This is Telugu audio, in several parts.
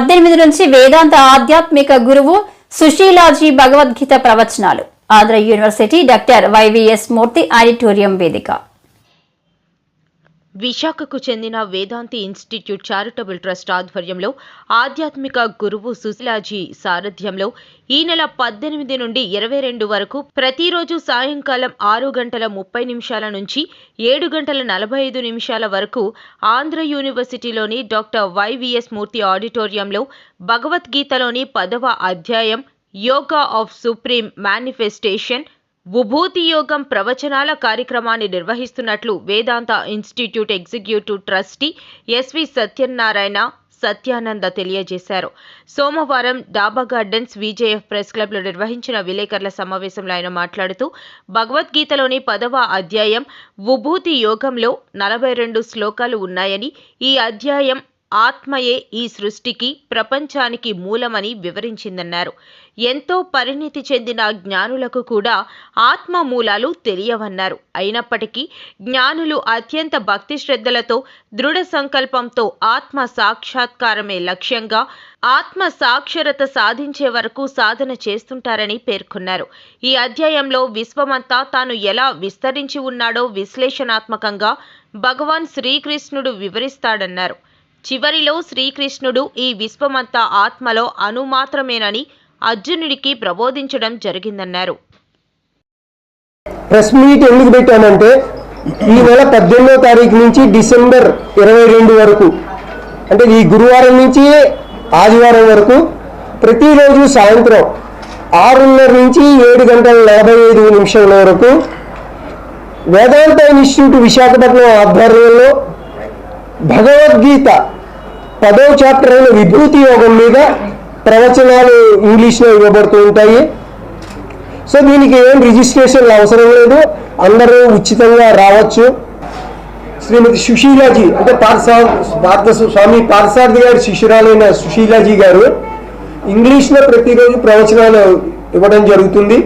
18 నుంచి వేదాంత ఆధ్యాత్మిక గురువు సుశీలాజీ భగవద్గీత ప్రవచనాలు ఆంధ్ర యూనివర్సిటీ డాక్టర్ వైవీఎస్ మూర్తి ఆడిటోరియం వేదిక. విశాఖకు చెందిన వేదాంతి ఇన్స్టిట్యూట్ చారిటబుల్ ట్రస్ట్ ఆధ్వర్యంలో ఆధ్యాత్మిక గురువు సుశీలాజీ సారథ్యంలో ఈ నెల 18 నుండి 22 వరకు ప్రతిరోజు సాయంకాలం 6:30 నుంచి 7:45 వరకు ఆంధ్ర యూనివర్సిటీలోని డాక్టర్ వైవీఎస్ మూర్తి ఆడిటోరియంలో భగవద్గీతలోని 10వ అధ్యాయం యోగా ఆఫ్ సుప్రీం మేనిఫెస్టేషన్ విభూతి యోగం ప్రవచనాల కార్యక్రమాన్ని నిర్వహిస్తున్నట్లు Vedanta institute executive trustee S V Satyananda తెలియజేశారు. సోమవారం డాబా గార్డెన్స్ విజేఎఫ్ ప్రెస్ క్లబ్లో నిర్వహించిన విలేకరుల సమావేశంలో ఆయన మాట్లాడుతూ భగవద్గీతలోని 10వ అధ్యాయం విభూతి యోగంలో 42 శ్లోకాలు ఉన్నాయని, ఈ అధ్యాయం ఆత్మయే ఈ సృష్టికి ప్రపంచానికి మూలమని వివరించిందన్నారు. ఎంతో పరిణితి చెందిన జ్ఞానులకు కూడా ఆత్మ మూలాలు తెలియవన్నారు. అయినప్పటికీ జ్ఞానులు అత్యంత భక్తి శ్రద్ధలతో దృఢ సంకల్పంతో ఆత్మ సాక్షాత్కారమే లక్ష్యంగా ఆత్మ సాక్షరత సాధించే వరకు సాధన చేస్తుంటారని పేర్కొన్నారు. ఈ అధ్యాయంలో విశ్వమంతా తాను ఎలా విస్తరించి ఉన్నాడో విశ్లేషణాత్మకంగా భగవాన్ శ్రీకృష్ణుడు వివరిస్తాడన్నారు. చివరిలో శ్రీకృష్ణుడు ఈ విశ్వమంతా ఆత్మలో అణుమాత్రమేనని అర్జునుడికి ప్రబోధించడం జరిగిందన్నారు. ప్రెస్ మీట్ ఎందుకు పెట్టానంటే ఈ నెల 18వ తారీఖు నుంచి డిసెంబర్ 22 వరకు, అంటే ఈ గురువారం నుంచి ఆదివారం వరకు ప్రతిరోజు సాయంత్రం 6:30 నుంచి 7:45 వరకు వేదాంత ఇన్స్టిట్యూట్ విశాఖపట్నం ఆధ్వర్యంలో భగవద్గీత 10వ చాప్టర్ అయిన విభూతి యోగం మీద ప్రవచనాలు ఇంగ్లీష్లో ఇవ్వబడుతూ ఉంటాయి. సో దీనికి ఏం రిజిస్ట్రేషన్ అవసరం లేదు, అందరూ ఉచితంగా రావచ్చు. శ్రీమతి సుశీలాజీ అంటే స్వామి పార్థసారథి గారి శిష్యురాలైన సుశీలాజీ గారు ఇంగ్లీష్లో ప్రతిరోజు ప్రవచనాలు ఇవ్వడం జరుగుతుంది.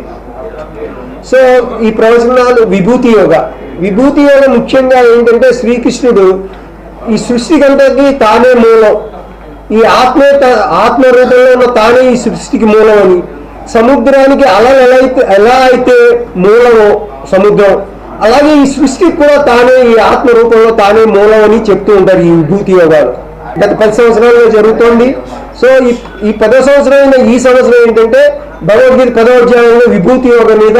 సో ఈ ప్రవచనాలు విభూతి యోగ ముఖ్యంగా ఏంటంటే శ్రీకృష్ణుడు ఈ సృష్టికంతకి తానే మూలం, ఈ ఆత్మ రూపంలో ఉన్న తానే ఈ సృష్టికి మూలం అని, సముద్రానికి అలలు ఎలా అయితే మూలమో సముద్రం, అలాగే ఈ సృష్టికి కూడా తానే ఈ ఆత్మ రూపంలో తానే మూలం అని చెప్తూ ఉంటారు ఈ విభూతి యోగాలు. గత 10 సంవత్సరాలుగా జరుగుతోంది. సో ఈ 10వ సంవత్సరం ఈ సంవత్సరం ఏంటంటే భగవద్గీత 10వ అధ్యాయంలో విభూతి యోగం మీద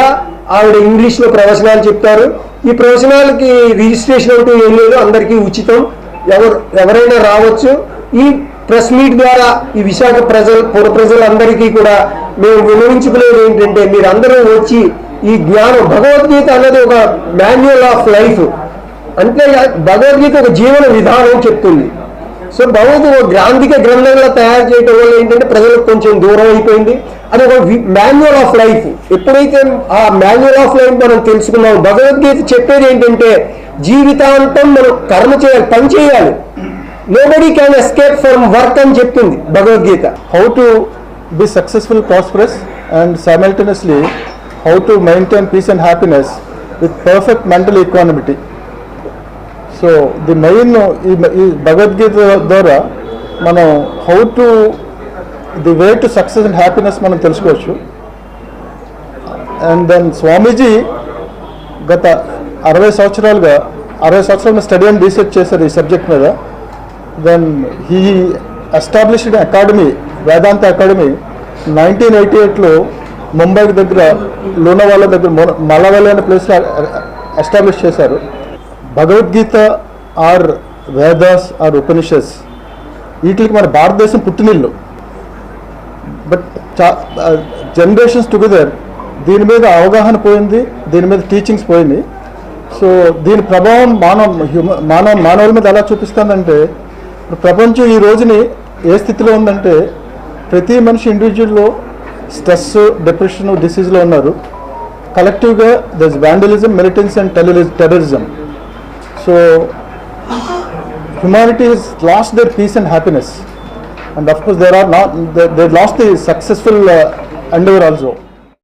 ఆవిడ ఇంగ్లీష్లో ప్రవచనాలు చెప్తారు. ఈ ప్రవచనాలకి రిజిస్ట్రేషన్ అంటూ ఏం లేదు, అందరికీ ఉచితం, ఎవరైనా రావచ్చు. ఈ ప్రెస్ మీట్ ద్వారా ఈ విశాఖ పుర ప్రజలందరికీ కూడా మేము వివరించుకునేది ఏంటంటే మీరందరూ వచ్చి ఈ జ్ఞానం, భగవద్గీత అనేది ఒక మాన్యువల్ ఆఫ్ లైఫ్, అంటే భగవద్గీత ఒక జీవన విధానం చెప్తుంది. సో భగవద్గీత ఒక గ్రాంధిక గ్రంథంలో తయారు చేయడం వల్ల ఏంటంటే ప్రజలకు కొంచెం దూరం అయిపోయింది. అది ఒక మాన్యువల్ ఆఫ్ లైఫ్. ఎప్పుడైతే ఆ మాన్యువల్ ఆఫ్ లైఫ్ మనం తెలుసుకున్నాం, భగవద్గీత చెప్పేది ఏంటంటే జీవితాంతం మనం కర్మ చేయాలి, పని చేయాలి. Nobody can escape from work అని చెప్తుంది Bhagavad Gita. How to be successful, prosperous and simultaneously how to maintain peace and happiness with perfect mental equanimity. So the main ఈ భగవద్గీత ద్వారా మనం how to the way to success and happiness మనం తెలుసుకోవచ్చు. అండ్ దెన్ స్వామీజీ గత 60 సంవత్సరాలు స్టడీ అండ్ రీసెర్చ్ చేశారు ఈ సబ్జెక్ట్ మీద. Then he established academy, Vedanta academy 1988లో ముంబై దగ్గర లోనావాలా దగ్గర మలవల్లి అనే ప్లేస్లో ఎస్టాబ్లిష్ చేశారు. భగవద్గీత ఆర్ వేదాస్ ఆర్ ఉపనిషత్స్, వీటికి మన భారతదేశం పుట్టినిల్లు. బట్ జనరేషన్స్ టుగెదర్ దీని మీద అవగాహన పోయింది, దీని మీద టీచింగ్స్ పోయింది. సో దీని ప్రభావం మానవుల మీద ఎలా చూపిస్తుందంటే, ప్రపంచం ఈ రోజుని ఏ స్థితిలో ఉందంటే ప్రతి మనిషి ఇండివిజువల్లో స్ట్రెస్, డిప్రెషన్, డిసీజ్లో ఉన్నారు. కలెక్టివ్గా there is vandalism, militancy and terrorism. So humanity has lost their peace and happiness, and of course they lost the successful endeavor also.